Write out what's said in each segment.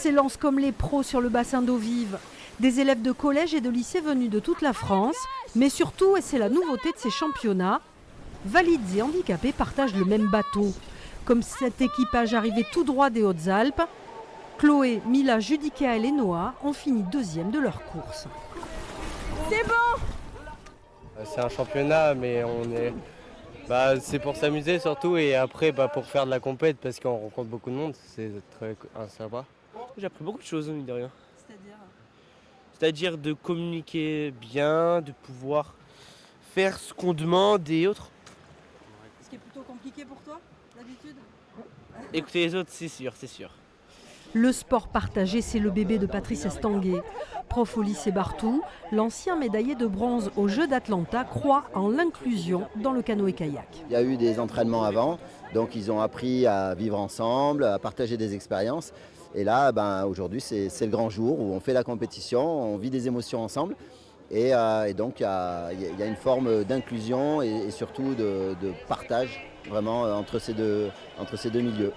s'élancent comme les pros sur le bassin d'eau vive. Des élèves de collège et de lycée venus de toute la France. Mais surtout, et c'est la nouveauté de ces championnats, valides et handicapés partagent le même bateau. Comme cet équipage arrivé tout droit des Hautes-Alpes, Chloé, Mila, Judicaël et Noah ont fini deuxième de leur course. C'est bon! C'est un championnat, mais c'est pour s'amuser surtout et après pour faire de la compète parce qu'on rencontre beaucoup de monde, c'est très sympa. J'ai appris beaucoup de choses, mine de rien. C'est-à-dire C'est-à-dire de communiquer bien, de pouvoir faire ce qu'on demande et autres. Ce qui est plutôt compliqué pour toi, d'habitude? Écouter les autres, c'est sûr, c'est sûr. Le sport partagé, c'est le bébé de Patrice Estanguet. Prof au lycée Barthou, l'ancien médaillé de bronze aux Jeux d'Atlanta croit en l'inclusion dans le canoë-kayak. Il y a eu des entraînements avant, donc ils ont appris à vivre ensemble, à partager des expériences. Et là, aujourd'hui, c'est le grand jour où on fait la compétition, on vit des émotions ensemble. Et donc, il y a une forme d'inclusion et surtout de partage vraiment entre ces deux milieux.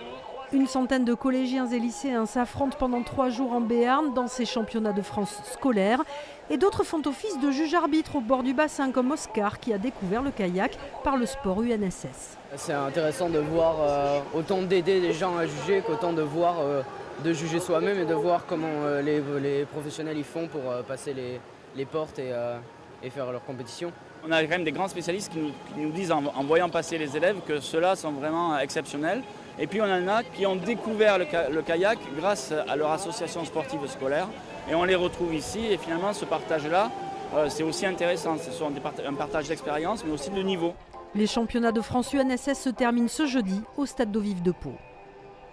Une centaine de collégiens et lycéens s'affrontent pendant 3 jours en Béarn dans ces championnats de France scolaires. Et d'autres font office de juge-arbitre au bord du bassin comme Oscar qui a découvert le kayak par le sport UNSS. C'est intéressant de voir autant d'aider les gens à juger qu'autant de voir de juger soi-même et de voir comment les professionnels y font pour passer les portes et faire leur compétition. On a quand même des grands spécialistes qui nous disent en voyant passer les élèves que ceux-là sont vraiment exceptionnels. Et puis on en a qui ont découvert le kayak grâce à leur association sportive scolaire. Et on les retrouve ici et finalement ce partage-là, c'est aussi intéressant. Ce sont un partage d'expérience mais aussi de niveau. Les championnats de France UNSS se terminent ce jeudi au Stade d'Eau Vive de Pau.